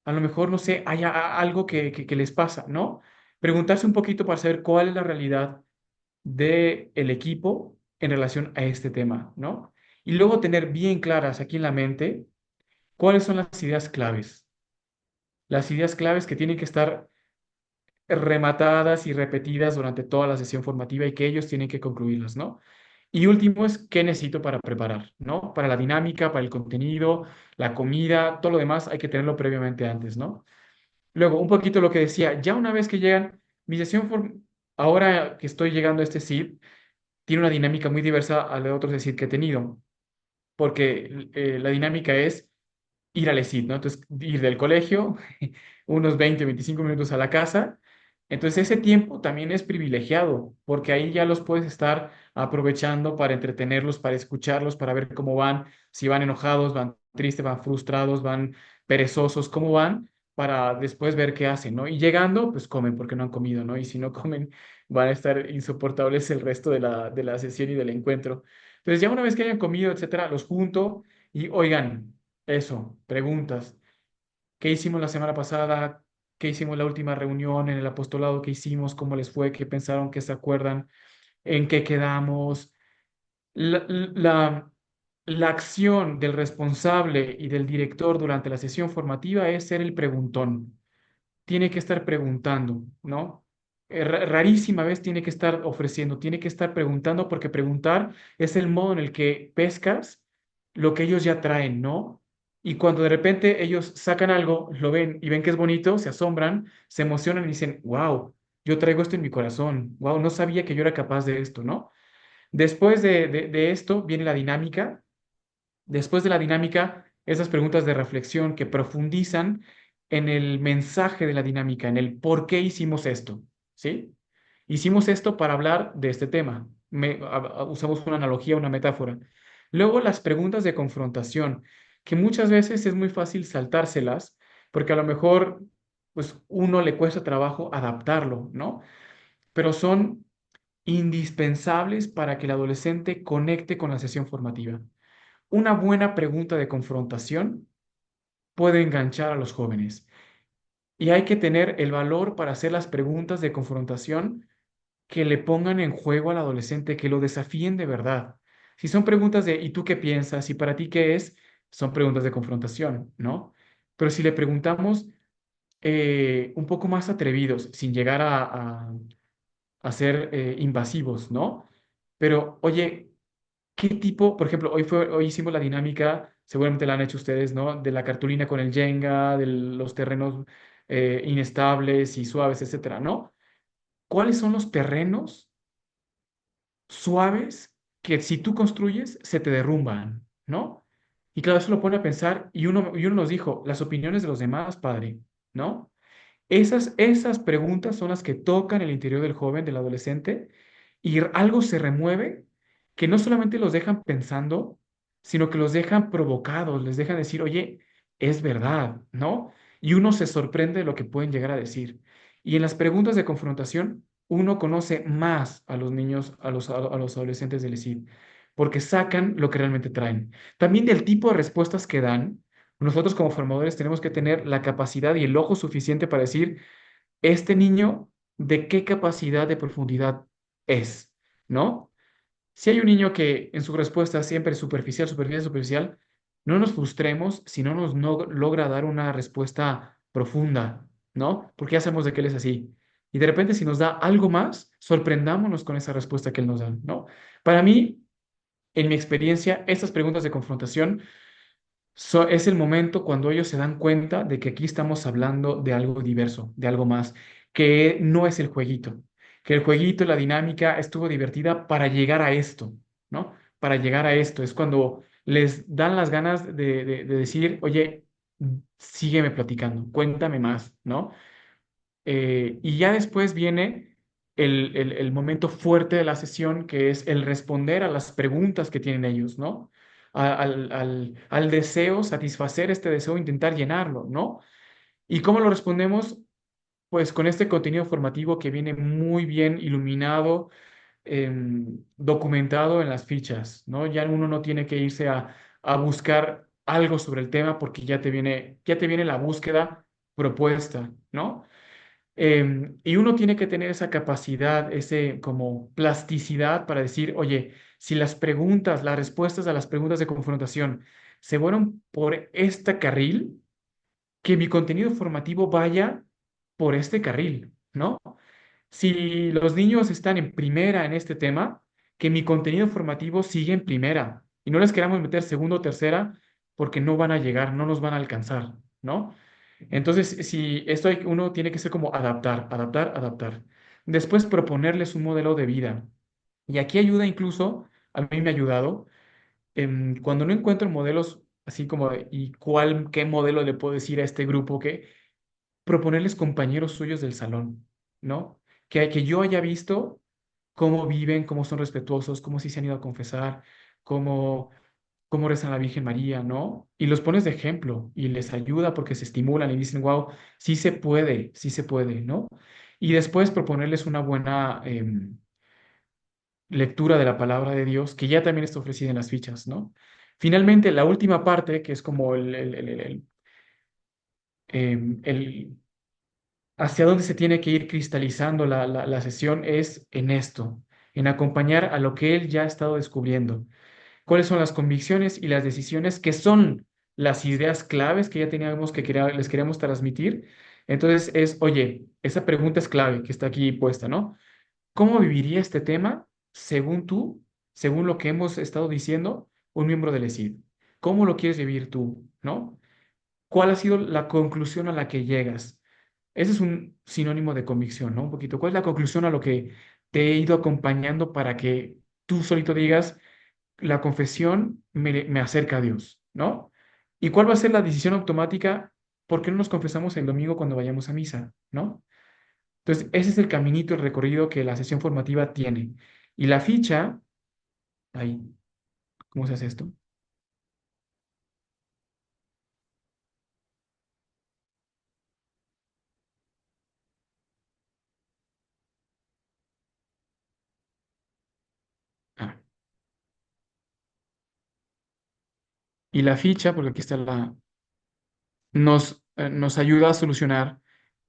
A lo mejor, no sé, hay algo que les pasa, ¿no? Preguntarse un poquito para saber cuál es la realidad del equipo en relación a este tema, ¿no? Y luego tener bien claras aquí en la mente cuáles son las ideas claves. Las ideas claves que tienen que estar rematadas y repetidas durante toda la sesión formativa y que ellos tienen que concluirlas, ¿no? Y último es qué necesito para preparar, ¿no? Para la dinámica, para el contenido, la comida, todo lo demás hay que tenerlo previamente antes, ¿no? Luego, un poquito lo que decía, ya una vez que llegan, mi sesión, ahora que estoy llegando a este SID, tiene una dinámica muy diversa a la de otros SID que he tenido, porque la dinámica es ir al ESID, ¿no? Entonces, ir del colegio, unos 20 25 minutos a la casa. Entonces, ese tiempo también es privilegiado, porque ahí ya los puedes estar aprovechando para entretenerlos, para escucharlos, para ver cómo van, si van enojados, van tristes, van frustrados, van perezosos, cómo van, para después ver qué hacen, ¿no? Y llegando, pues comen porque no han comido, ¿no? Y si no comen, van a estar insoportables el resto de la sesión y del encuentro. Entonces, ya una vez que hayan comido, etcétera, los junto y oigan, eso, preguntas. ¿Qué hicimos la semana pasada? ¿Qué hicimos la última reunión en el apostolado? ¿Qué hicimos? ¿Cómo les fue? ¿Qué pensaron? ¿Qué se acuerdan? ¿En qué quedamos? La, la, la acción del responsable y del director durante la sesión formativa es ser el preguntón. Tiene que estar preguntando, ¿no? Rarísima vez tiene que estar ofreciendo, tiene que estar preguntando porque preguntar es el modo en el que pescas lo que ellos ya traen, ¿no? Y cuando de repente ellos sacan algo, lo ven y ven que es bonito, se asombran, se emocionan y dicen, wow, yo traigo esto en mi corazón, wow, no sabía que yo era capaz de esto, ¿no? Después de esto viene la dinámica. Después de la dinámica, esas preguntas de reflexión que profundizan en el mensaje de la dinámica, en el por qué hicimos esto, ¿sí? Hicimos esto para hablar de este tema. Usamos una analogía, una metáfora. Luego las preguntas de confrontación, que muchas veces es muy fácil saltárselas, porque a lo mejor, pues, uno le cuesta trabajo adaptarlo, ¿no? Pero son indispensables para que el adolescente conecte con la sesión formativa. Una buena pregunta de confrontación puede enganchar a los jóvenes y hay que tener el valor para hacer las preguntas de confrontación que le pongan en juego al adolescente, que lo desafíen de verdad. Si son preguntas de ¿y tú qué piensas? ¿Y para ti qué es? Son preguntas de confrontación, ¿no? Pero si le preguntamos un poco más atrevidos, sin llegar a ser invasivos, ¿no? Pero, oye, ¿qué tipo, por ejemplo, hoy hicimos la dinámica, seguramente la han hecho ustedes, ¿no? De la cartulina con el Jenga, de los terrenos inestables y suaves, etcétera, ¿no? ¿Cuáles son los terrenos suaves que si tú construyes se te derrumban, ¿no? Y claro, eso lo pone a pensar y uno nos dijo, las opiniones de los demás, padre, ¿no? Esas preguntas son las que tocan el interior del joven, del adolescente, y algo se remueve que no solamente los dejan pensando, sino que los dejan provocados, les dejan decir, oye, es verdad, ¿no? Y uno se sorprende de lo que pueden llegar a decir. Y en las preguntas de confrontación, uno conoce más a los niños, a los adolescentes del ESID, porque sacan lo que realmente traen. También del tipo de respuestas que dan, nosotros como formadores tenemos que tener la capacidad y el ojo suficiente para decir, este niño, ¿de qué capacidad de profundidad es? ¿No? Si hay un niño que en su respuesta siempre es superficial, superficial, superficial, no nos frustremos si no nos no logra dar una respuesta profunda, ¿no? Porque ya sabemos de que él es así. Y de repente, si nos da algo más, sorprendámonos con esa respuesta que él nos da, ¿no? Para mí, en mi experiencia, estas preguntas de confrontación es el momento cuando ellos se dan cuenta de que aquí estamos hablando de algo diverso, de algo más, que no es el jueguito, que el jueguito, la dinámica estuvo divertida para llegar a esto, ¿no? Para llegar a esto. Es cuando les dan las ganas de decir, oye, sígueme platicando, cuéntame más, ¿no? Y ya después viene el momento fuerte de la sesión, que es el responder a las preguntas que tienen ellos, ¿no? Al deseo, satisfacer este deseo, intentar llenarlo, ¿no? ¿Y cómo lo respondemos? Pues con este contenido formativo que viene muy bien iluminado, documentado en las fichas, ¿no? Ya uno no tiene que irse a buscar algo sobre el tema porque ya te viene la búsqueda propuesta, ¿no? Y uno tiene que tener esa capacidad, ese como plasticidad para decir, oye, si las preguntas, las respuestas a las preguntas de confrontación se fueron por este carril, que mi contenido formativo vaya por este carril, ¿no? Si los niños están en primera en este tema, que mi contenido formativo siga en primera y no les queramos meter segunda o tercera porque no van a llegar, no nos van a alcanzar, ¿no? Entonces, si uno tiene que ser como adaptar, adaptar, adaptar. Después proponerles un modelo de vida. Y aquí ayuda incluso, a mí me ha ayudado, cuando no encuentro modelos así como, ¿y qué modelo le puedo decir a este grupo? Que proponerles compañeros suyos del salón, ¿no? Que yo haya visto cómo viven, cómo son respetuosos, cómo sí se han ido a confesar, cómo rezan a la Virgen María, ¿no? Y los pones de ejemplo y les ayuda porque se estimulan y dicen, wow, sí se puede, ¿no? Y después proponerles una buena lectura de la palabra de Dios, que ya también está ofrecida en las fichas, ¿no? Finalmente, la última parte, que es como el hacia dónde se tiene que ir cristalizando la sesión, es en esto, en acompañar a lo que él ya ha estado descubriendo. ¿Cuáles son las convicciones y las decisiones que son las ideas claves que ya teníamos les queríamos transmitir? Entonces oye, esa pregunta es clave que está aquí puesta, ¿no? ¿Cómo viviría este tema según tú, según lo que hemos estado diciendo, un miembro del ESID? ¿Cómo lo quieres vivir tú, ¿no? ¿Cuál ha sido la conclusión a la que llegas? Ese es un sinónimo de convicción, ¿no? Un poquito. ¿Cuál es la conclusión a lo que te he ido acompañando para que tú solito digas, la confesión me acerca a Dios, ¿no? ¿Y cuál va a ser la decisión automática? ¿Por qué no nos confesamos el domingo cuando vayamos a misa, ¿no? Entonces, ese es el caminito, el recorrido que la sesión formativa tiene. Y la ficha, ahí, ¿cómo se hace esto? Ah, y la ficha, porque aquí está nos ayuda a solucionar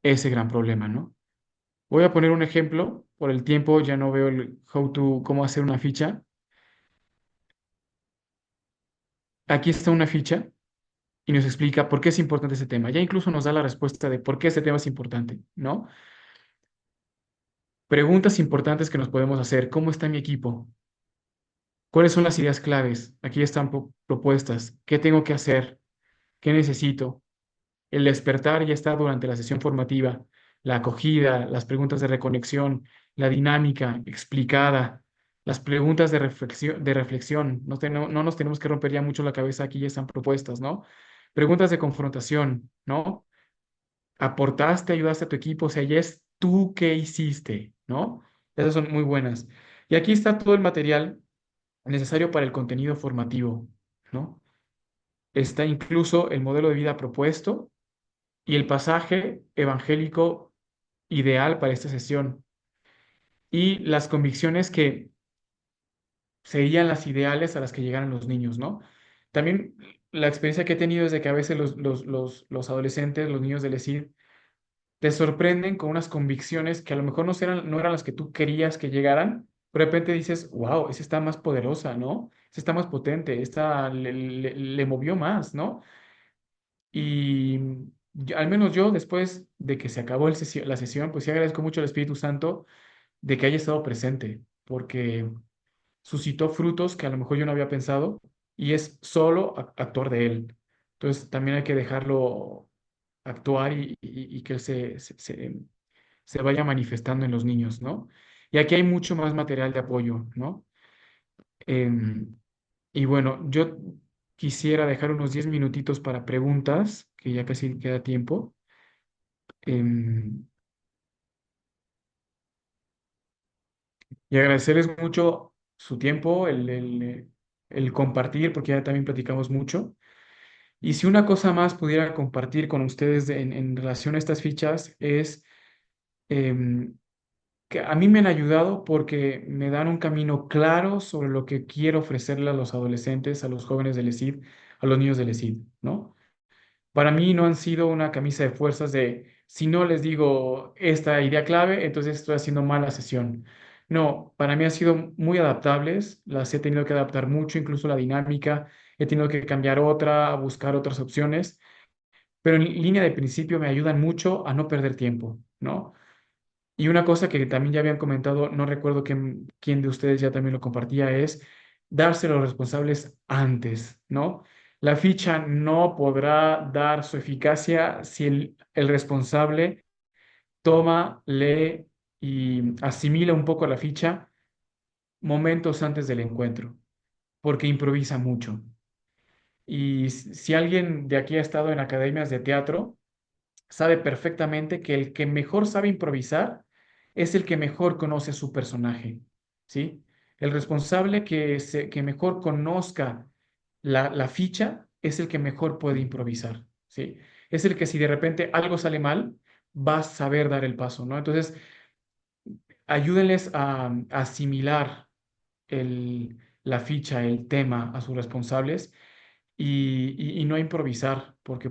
ese gran problema, ¿no? Voy a poner un ejemplo. Por el tiempo ya no veo el cómo hacer una ficha. Aquí está una ficha y nos explica por qué es importante ese tema. Ya incluso nos da la respuesta de por qué este tema es importante, ¿no? Preguntas importantes que nos podemos hacer. ¿Cómo está mi equipo? ¿Cuáles son las ideas claves? Aquí están propuestas. ¿Qué tengo que hacer? ¿Qué necesito? El despertar ya está durante la sesión formativa, la acogida, las preguntas de reconexión, la dinámica explicada, las preguntas de reflexión. No nos tenemos que romper ya mucho la cabeza, aquí ya están propuestas, ¿no? Preguntas de confrontación, ¿no? Aportaste, ayudaste a tu equipo, o sea, ya es tú qué hiciste, ¿no? Esas son muy buenas. Y aquí está todo el material necesario para el contenido formativo, ¿no? Está incluso el modelo de vida propuesto y el pasaje evangélico ideal para esta sesión y las convicciones que serían las ideales a las que llegaran los niños, ¿no? También la experiencia que he tenido es de que a veces los adolescentes, los niños del ESID, te sorprenden con unas convicciones que a lo mejor no eran las que tú querías que llegaran, pero de repente dices, wow, esa está más poderosa, ¿no? Esa está más potente, esta le movió más, ¿no? Y al menos yo, después de que se acabó la sesión, pues sí agradezco mucho al Espíritu Santo de que haya estado presente, porque suscitó frutos que a lo mejor yo no había pensado y es solo actuar de él. Entonces también hay que dejarlo actuar y que él se vaya manifestando en los niños, ¿no? Y aquí hay mucho más material de apoyo, ¿no? Em, y bueno, yo quisiera dejar unos 10 minutitos para preguntas, que ya casi queda tiempo. Em, y agradecerles mucho su tiempo, el compartir, porque ya también platicamos mucho. Y si una cosa más pudiera compartir con ustedes en relación a estas fichas es em, que a mí me han ayudado porque me dan un camino claro sobre lo que quiero ofrecerle a los adolescentes, a los jóvenes del ESID, a los niños del ESID, ¿no? Para mí no han sido una camisa de fuerzas de, si no les digo esta idea clave, entonces estoy haciendo mala sesión. No, para mí han sido muy adaptables, las he tenido que adaptar mucho, incluso la dinámica, he tenido que cambiar otra, buscar otras opciones, pero en línea de principio me ayudan mucho a no perder tiempo, ¿no? Y una cosa que también ya habían comentado, no recuerdo quién de ustedes ya también lo compartía, es darse los responsables antes, ¿no? La ficha no podrá dar su eficacia si el responsable toma, lee y asimila un poco la ficha momentos antes del encuentro, porque improvisa mucho. Y si alguien de aquí ha estado en academias de teatro, sabe perfectamente que el que mejor sabe improvisar es el que mejor conoce a su personaje, ¿sí? El responsable que mejor conozca la ficha es el que mejor puede improvisar, ¿sí? Es el que si de repente algo sale mal, va a saber dar el paso, ¿no? Entonces, ayúdenles a asimilar la ficha, el tema a sus responsables y no improvisar, porque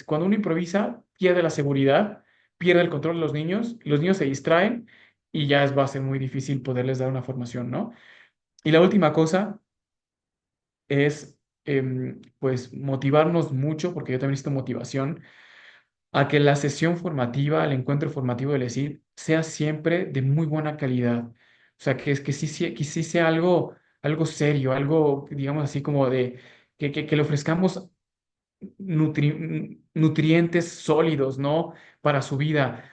cuando uno improvisa, pierde la seguridad, pierde el control de los niños se distraen y ya va a ser muy difícil poderles dar una formación, ¿no? Y la última cosa es, pues, motivarnos mucho, porque yo también necesito motivación, a que la sesión formativa, el encuentro formativo del ESID, sea siempre de muy buena calidad. O sea, que sí sea algo serio, algo, digamos así, como de que le ofrezcamos nutrientes sólidos, ¿no? Para su vida.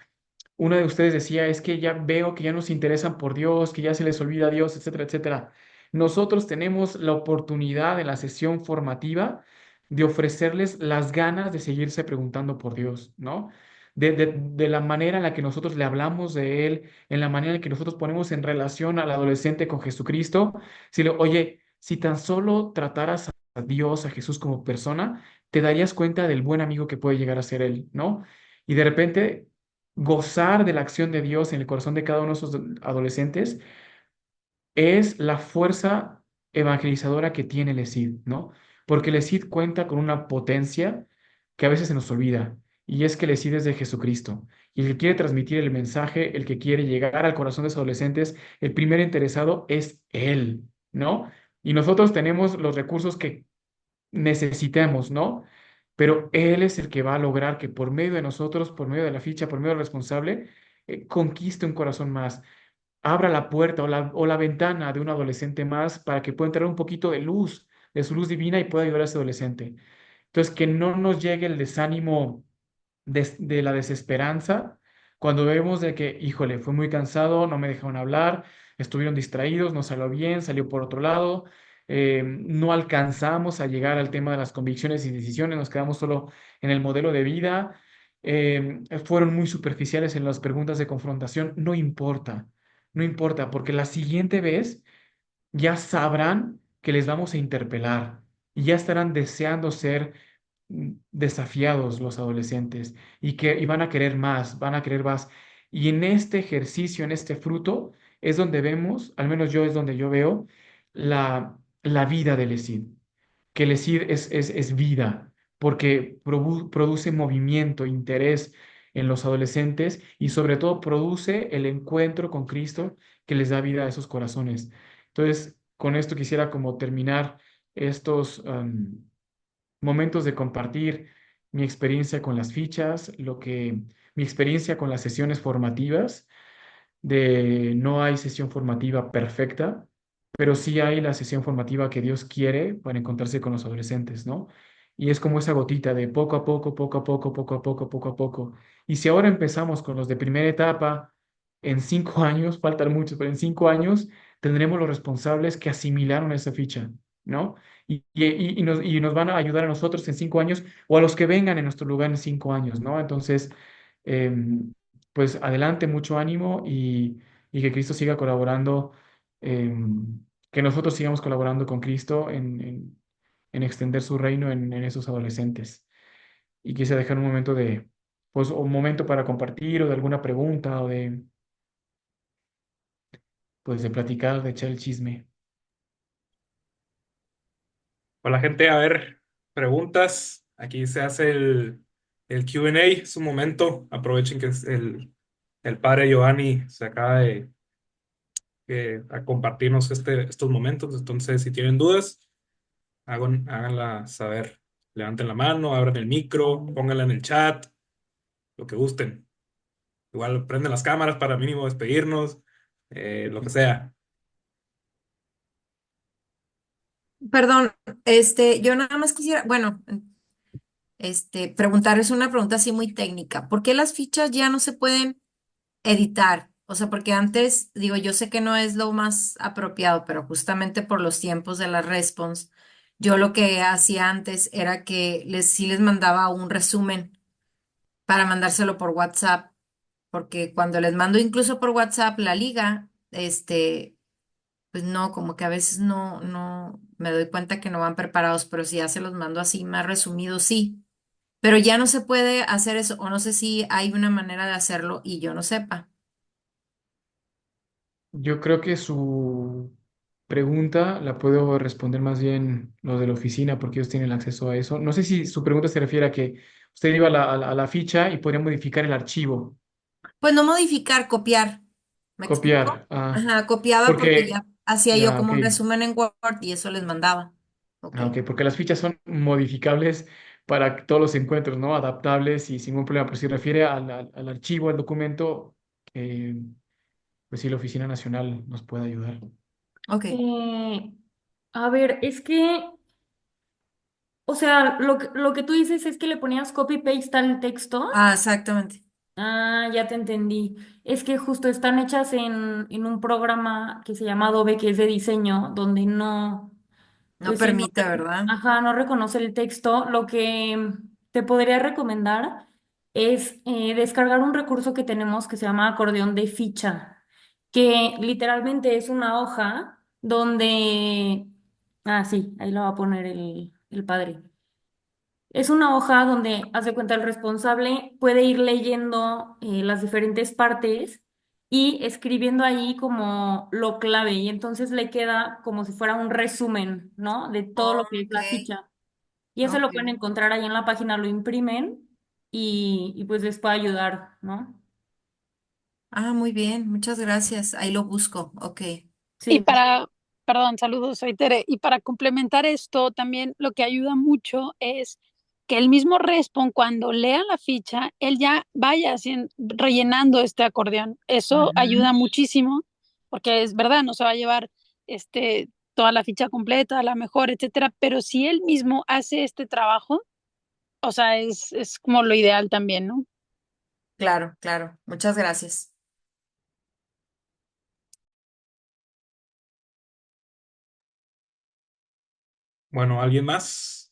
Uno de ustedes decía, es que ya veo que ya no se interesan por Dios, que ya se les olvida Dios, etcétera, etcétera. Nosotros tenemos la oportunidad en la sesión formativa de ofrecerles las ganas de seguirse preguntando por Dios, ¿no? De la manera en la que nosotros le hablamos de Él, en la manera en que nosotros ponemos en relación al adolescente con Jesucristo. Oye, si tan solo trataras a Dios, a Jesús como persona, te darías cuenta del buen amigo que puede llegar a ser Él, ¿no? Y de repente gozar de la acción de Dios en el corazón de cada uno de esos adolescentes es la fuerza evangelizadora que tiene el ESID, ¿no? Porque el ESID cuenta con una potencia que a veces se nos olvida, y es que el ESID es de Jesucristo. Y el que quiere transmitir el mensaje, el que quiere llegar al corazón de esos adolescentes, el primer interesado es Él, ¿no? Y nosotros tenemos los recursos que necesitemos, ¿no? Pero Él es el que va a lograr que por medio de nosotros, por medio de la ficha, por medio del responsable, conquiste un corazón más, abra la puerta o la ventana de un adolescente más para que pueda entrar un poquito de luz, de su luz divina y pueda ayudar a ese adolescente. Entonces, que no nos llegue el desánimo de la desesperanza cuando vemos de que, híjole, fue muy cansado, no me dejaron hablar, estuvieron distraídos, no salió bien, salió por otro lado, no alcanzamos a llegar al tema de las convicciones y decisiones, nos quedamos solo en el modelo de vida, fueron muy superficiales en las preguntas de confrontación, no importa. no importa, porque la siguiente vez ya sabrán que les vamos a interpelar y ya estarán deseando ser desafiados los adolescentes y van a querer más, van a querer más. Y en este ejercicio, en este fruto, es donde vemos, al menos yo es donde yo veo la vida del ESID, que el ESID es vida, porque produce movimiento, interés en los adolescentes y sobre todo produce el encuentro con Cristo que les da vida a esos corazones. Entonces, con esto quisiera como terminar estos momentos de compartir mi experiencia con las fichas, mi experiencia con las sesiones formativas, de no hay sesión formativa perfecta, pero sí hay la sesión formativa que Dios quiere para encontrarse con los adolescentes, ¿no? Y es como esa gotita de poco a poco, poco a poco, poco a poco, poco a poco. Y si ahora empezamos con los de primera etapa, en 5 años, faltan muchos, pero en 5 años tendremos los responsables que asimilaron esa ficha, ¿no? Y nos van a ayudar a nosotros en 5 años o a los que vengan en nuestro lugar en 5 años, ¿no? Entonces, em, pues adelante, mucho ánimo y que Cristo siga colaborando, que nosotros sigamos colaborando con Cristo en extender su reino en esos adolescentes. Y quise dejar un momento pues, un momento para compartir o de alguna pregunta o pues, de platicar, de echar el chisme. Hola gente, a ver, preguntas. Aquí se hace el Q&A, es un momento. Aprovechen que el padre Giovanni se acaba a compartirnos estos momentos. Entonces, si tienen dudas, háganla saber. Levanten la mano, abran el micro, pónganla en el chat, lo que gusten. Igual prenden las cámaras para mínimo despedirnos, lo que sea. Perdón, yo nada más quisiera, bueno, preguntarles una pregunta así muy técnica. ¿Por qué las fichas ya no se pueden editar? O sea, porque antes, digo, yo sé que no es lo más apropiado, pero justamente por los tiempos de la response, yo lo que hacía antes era que sí les mandaba un resumen para mandárselo por WhatsApp, porque cuando les mando incluso por WhatsApp la liga, pues no, como que a veces no me doy cuenta que no van preparados, pero si ya se los mando así más resumido, sí. Pero ya no se puede hacer eso, o no sé si hay una manera de hacerlo y yo no sepa. Yo creo que su pregunta la puedo responder más bien los de la oficina porque ellos tienen acceso a eso. No sé si su pregunta se refiere a que usted iba a la ficha y podría modificar el archivo, Pues no modificar, copiar. ¿Me explico? copiar. Ah, Ajá, copiaba porque porque, ya hacía yo ya, ok. como un resumen en Word y eso les mandaba. Ok, Ok, porque las fichas son modificables para todos los encuentros, ¿no? Adaptables y sin ningún problema. Pero si refiere al archivo, al documento, eh, pues sí, la Oficina Nacional nos puede ayudar. ok. Eh, a ver, es que, o sea, lo que tú dices es que le ponías copy-paste al texto. Ah, exactamente. Ah, ya te entendí. Es que justo están hechas en un programa que se llama Adobe, que es de diseño, donde no, No pues sí, no, permite, ¿verdad? ajá, no reconoce el texto. Lo que te podría recomendar es descargar un recurso que tenemos que se llama acordeón de ficha, que literalmente es una hoja donde, ah, sí, ahí lo va a poner el padre. Es una hoja donde, haz de cuenta, el responsable puede ir leyendo las diferentes partes y escribiendo ahí como lo clave y entonces le queda como si fuera un resumen, ¿no? De todo lo que es Ok, la ficha. Y eso lo pueden ok. encontrar ahí en la página, lo imprimen y pues les puede ayudar, ¿no? Ah, muy bien, muchas gracias. Ahí lo busco. Ok. Y Sí, perdón, saludos, soy Tere. Y para complementar esto, también lo que ayuda mucho es que el mismo Respon, cuando lea la ficha, él ya vaya rellenando este acordeón. Eso Ujú. ayuda muchísimo, porque es verdad, no se va a llevar toda la ficha completa, a la mejor, etcétera. Pero si él mismo hace este trabajo, o sea, es como lo ideal también, ¿no? Claro, claro. Muchas gracias. Bueno, ¿alguien más?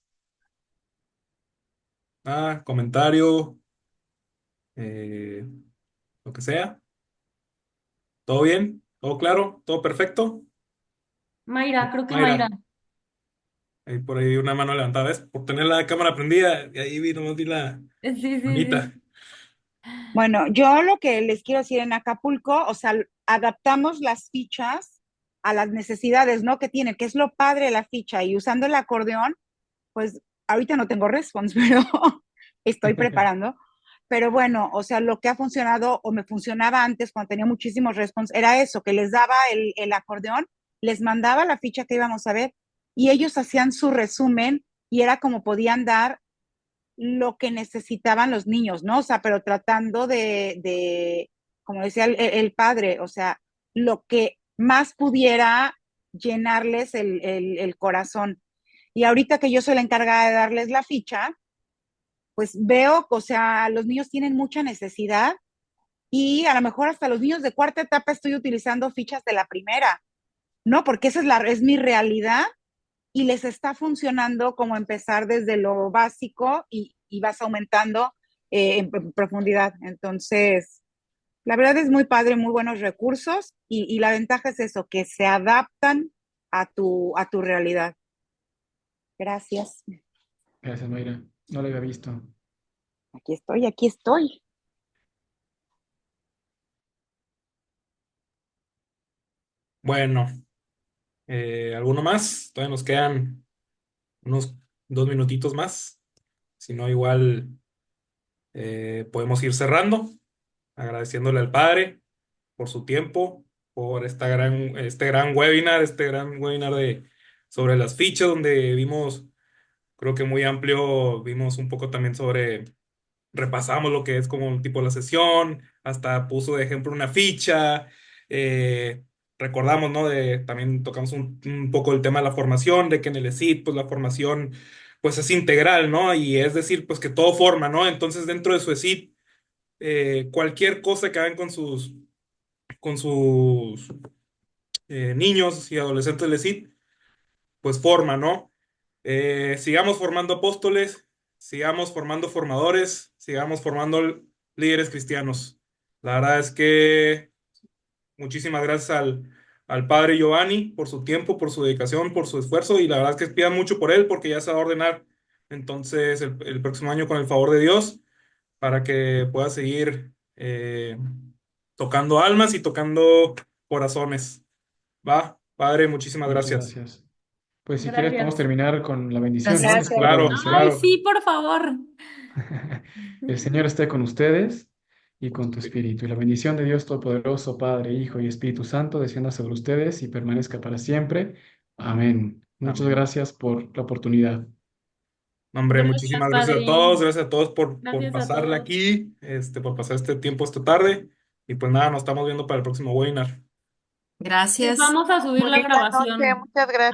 Ah, comentario, eh, lo que sea. ¿Todo bien? ¿Todo claro? ¿Todo perfecto? Mayra, creo que Mayra, Mayra. ahí por ahí vi una mano levantada, ¿ves? Por tener la cámara prendida, y ahí vi, nomás vi la Sí, sí, manita. sí. Bueno, yo lo que les quiero decir en Acapulco, o sea, adaptamos las fichas a las necesidades, ¿no? Que tienen, que es lo padre de la ficha. Y usando el acordeón, pues ahorita no tengo response, pero estoy preparando. Pero bueno, o sea, lo que ha funcionado o me funcionaba antes cuando tenía muchísimos response era eso, que les daba el acordeón, les mandaba la ficha que íbamos a ver y ellos hacían su resumen y era como podían dar lo que necesitaban los niños, ¿no? O sea, pero tratando como decía el padre, o sea, lo que más pudiera llenarles el corazón. Y ahorita que yo soy la encargada de darles la ficha, pues veo, o sea, los niños tienen mucha necesidad y a lo mejor hasta los niños de cuarta etapa estoy utilizando fichas de la primera, ¿no? Porque esa es mi realidad y les está funcionando como empezar desde lo básico y vas aumentando en profundidad. Entonces, la verdad es muy padre, muy buenos recursos y la ventaja es eso, que se adaptan a tu realidad. Gracias. Gracias, Mayra. No lo había visto. Aquí estoy, aquí estoy. Bueno, ¿alguno más? Todavía nos quedan unos 2 minutitos más. Si no, igual podemos ir cerrando, agradeciéndole al Padre por su tiempo, por este gran webinar sobre las fichas, donde vimos, creo que muy amplio, vimos un poco también repasamos lo que es como un tipo de la sesión, hasta puso de ejemplo una ficha, eh, recordamos, ¿no? También tocamos un poco el tema de la formación, de que en el ESIT, pues la formación, pues es integral, ¿no? Y es decir, pues que todo forma, ¿no? Entonces dentro de su ESIT, cualquier cosa que hagan con sus niños y adolescentes del ESIT, pues forma, ¿no? Sigamos formando apóstoles, sigamos formando formadores, sigamos formando líderes cristianos. La verdad es que muchísimas gracias al padre Giovanni por su tiempo, por su dedicación, por su esfuerzo y la verdad es que pidan mucho por él porque ya se va a ordenar entonces el próximo año con el favor de Dios para que pueda seguir tocando almas y tocando corazones. Va, padre, muchísimas Muchas gracias. gracias. Pues si quieres podemos Gracias. terminar con la bendición, ¿no? Gracias. Después de la Claro, bendición. Ay, claro. sí, por favor. El Señor esté con ustedes y con tu espíritu. Y la bendición de Dios Todopoderoso, Padre, Hijo y Espíritu Santo, descienda sobre ustedes y permanezca para siempre. Amén. Muchas Amén. gracias por la oportunidad. No, hombre, Gracias, muchísimas padre. gracias a todos por Gracias a pasarle todos. aquí, por pasar este tiempo esta tarde. Y pues nada, nos estamos viendo para el próximo webinar. Les Gracias. vamos a subir la Bonita noche, grabación. muchas gracias.